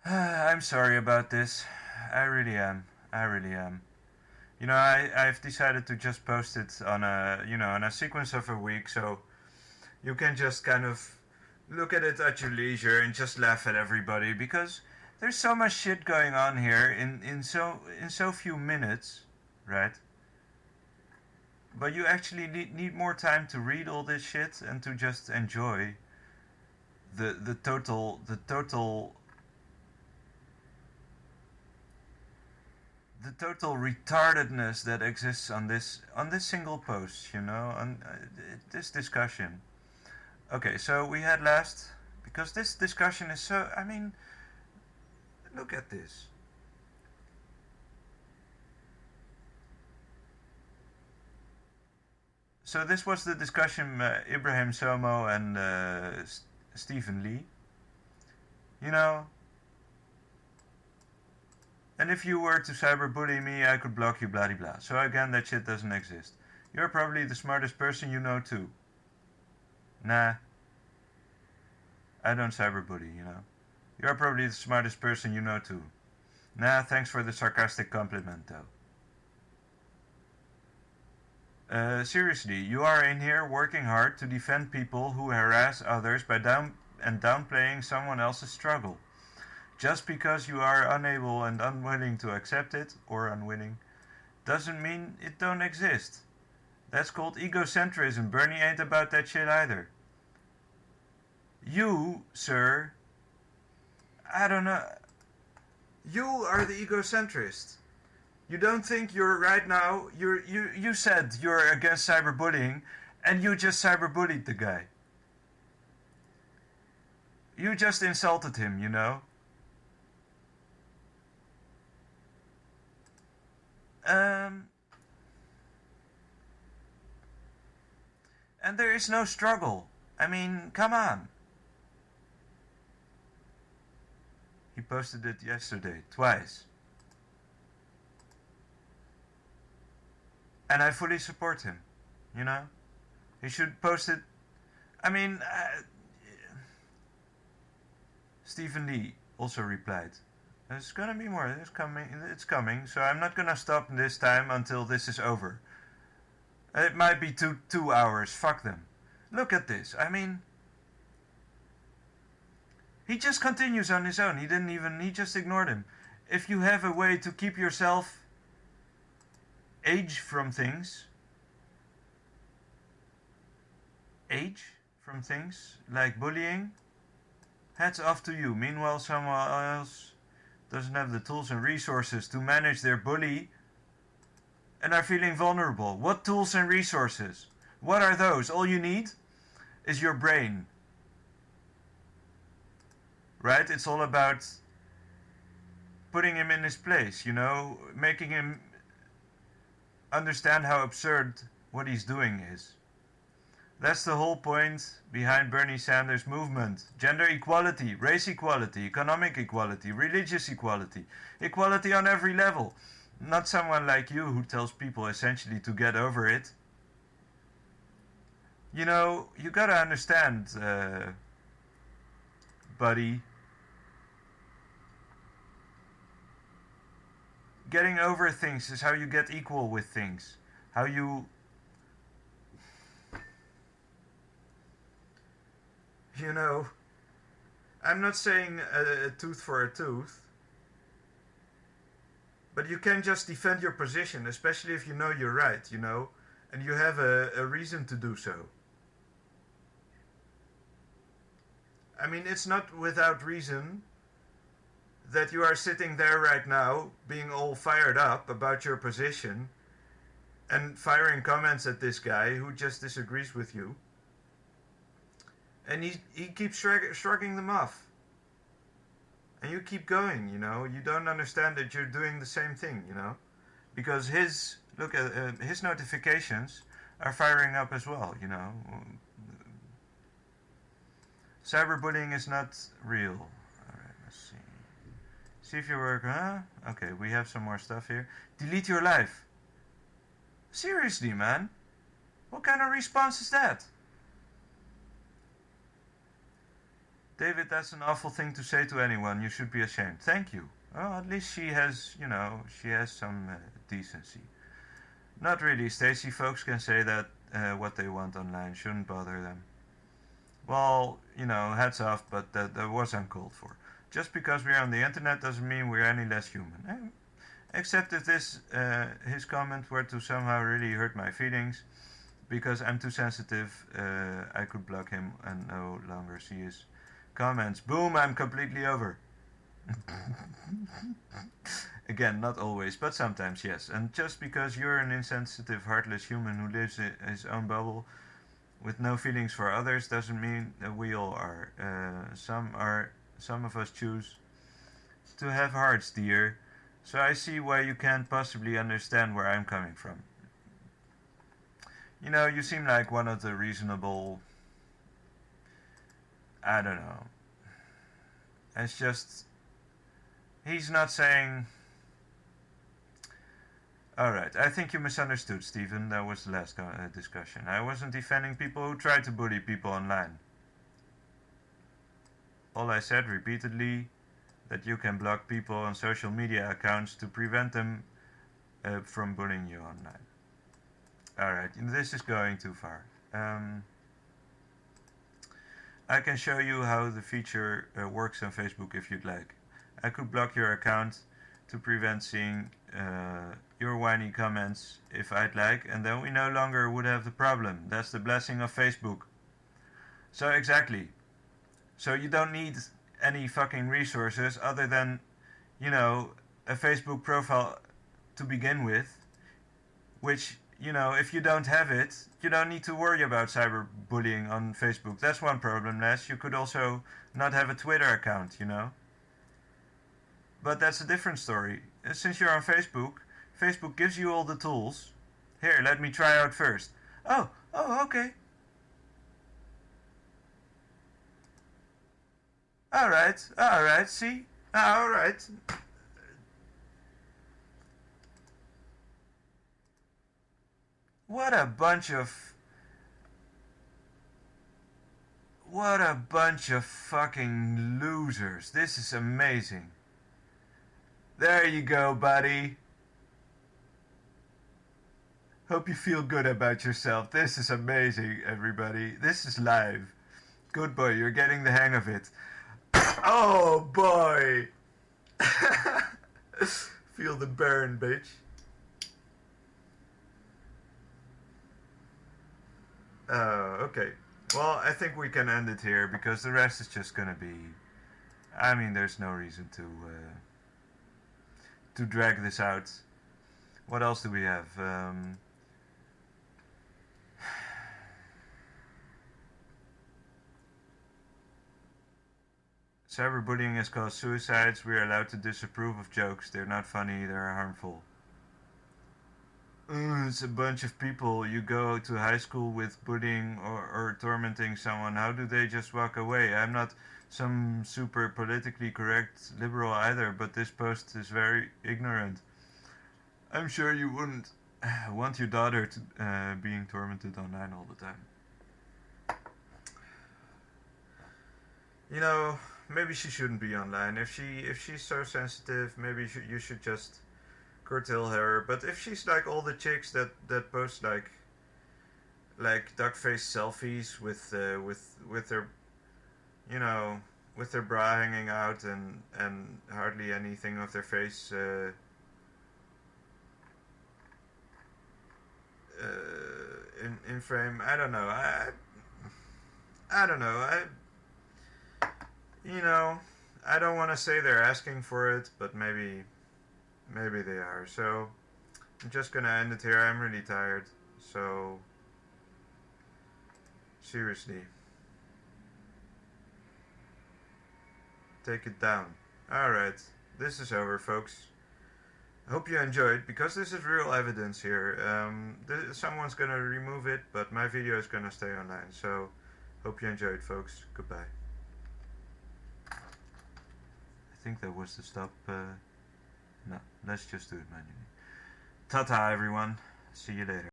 I'm sorry about this. I really am. I really am. I've decided to just post it on a sequence of a week, so you can just kind of look at it at your leisure and just laugh at everybody because there's so much shit going on here in so few minutes, right? But you actually need more time to read all this shit and to just enjoy the total retardedness that exists on this single post, on this discussion. Okay, so we had last because this discussion is so. I mean, look at this. So this was the discussion Ibrahim Somo and Stephen Lee. You know, and if you were to cyberbully me, I could block you, blah blah. So again, that shit doesn't exist. You're probably the smartest person you know too. Nah, I don't cyberbully. You're probably the smartest person you know too. Nah, thanks for the sarcastic compliment though. Seriously, you are in here working hard to defend people who harass others by downplaying someone else's struggle. Just because you are unable and unwilling to accept it, or unwilling, doesn't mean it don't exist. That's called egocentrism. Bernie ain't about that shit either. You, sir, I don't know. You are the egocentrist. You don't think you're right now. You said you're against cyberbullying, and you just cyberbullied the guy. You just insulted him. Um, and there is no struggle. I mean, come on. He posted it yesterday, twice. And I fully support him. You know? He should post it. I mean, Stephen Lee also replied. There's gonna be more. It's coming. So I'm not gonna stop this time until this is over. It might be 2 hours. Fuck them. Look at this. I mean, he just continues on his own. He just ignored him. If you have a way to keep yourself age from things, like bullying, hats off to you. Meanwhile, someone else doesn't have the tools and resources to manage their bully and are feeling vulnerable. What tools and resources? What are those? All you need is your brain. Right? It's all about putting him in his place, making him understand how absurd what he's doing is. That's the whole point behind Bernie Sanders' movement. Gender equality, race equality, economic equality, religious equality. Equality on every level. Not someone like you who tells people essentially to get over it. You gotta understand, buddy. Getting over things is how you get equal with things. How you I'm not saying a tooth for a tooth, but you can just defend your position, especially if you know you're right, and you have a reason to do so. I mean, it's not without reason that you are sitting there right now being all fired up about your position and firing comments at this guy who just disagrees with you. And he keeps shrugging them off. And you keep going, you don't understand that you're doing the same thing, because his notifications are firing up as well, Cyberbullying is not real. Alright, let's see. See if your work, huh? Okay, we have some more stuff here. Delete your life. Seriously, man? What kind of response is that? David, that's an awful thing to say to anyone. You should be ashamed. Thank you. Oh, at least she has, she has some decency. Not really, Stacy. Folks can say that what they want online. Shouldn't bother them. Well, hats off, but that was uncalled for. Just because we're on the internet doesn't mean we're any less human. Except if his comment were to somehow really hurt my feelings, because I'm too sensitive, I could block him and no longer see his comments. Boom, I'm completely over. Again, not always, but sometimes, yes. And just because you're an insensitive, heartless human who lives in his own bubble with no feelings for others doesn't mean that we all are. Some of us choose to have hearts, dear. So I see why you can't possibly understand where I'm coming from. You seem like one of the reasonable... I don't know. It's just... He's not saying... Alright, I think you misunderstood, Stephen. That was the last discussion. I wasn't defending people who try to bully people online. All I said repeatedly, that you can block people on social media accounts to prevent them from bullying you online. Alright, this is going too far. I can show you how the feature works on Facebook if you'd like. I could block your account to prevent seeing your whiny comments if I'd like, and then we no longer would have the problem. That's the blessing of Facebook. So exactly. So you don't need any fucking resources other than, a Facebook profile to begin with, which, if you don't have it, you don't need to worry about cyberbullying on Facebook. That's one problem less. You could also not have a Twitter account, But that's a different story. Since you're on Facebook, Facebook gives you all the tools. Here, let me try out first. Oh, okay. Alright, see? Alright. What a bunch of fucking losers. This is amazing. There you go, buddy. Hope you feel good about yourself. This is amazing, everybody. This is live. Good boy, you're getting the hang of it. Oh boy! Feel the burn, bitch. Okay. Well, I think we can end it here because the rest is just gonna be... I mean, there's no reason to drag this out. What else do we have? Cyberbullying has caused suicides. We are allowed to disapprove of jokes. They're not funny, they're harmful. It's a bunch of people you go to high school with bullying or tormenting someone. How do they just walk away? I'm not some super politically correct liberal either, but this post is very ignorant. I'm sure you wouldn't want your daughter to being tormented online all the time. Maybe she shouldn't be online. If she's so sensitive, maybe you should just curtail her. But if she's like all the chicks that post like duck face selfies with their with their bra hanging out and hardly anything of their face in frame, I don't know. I don't know. I don't want to say they're asking for it, but maybe they are. So I'm just gonna end it here. I'm really tired. So seriously, take it down. Alright, this is over, folks. I hope you enjoyed, because this is real evidence here. Someone's gonna remove it, but my video is gonna stay online. So hope you enjoyed, folks. Goodbye. I think that was the stop. No, let's just do it manually. Ta-ta, everyone. See you later.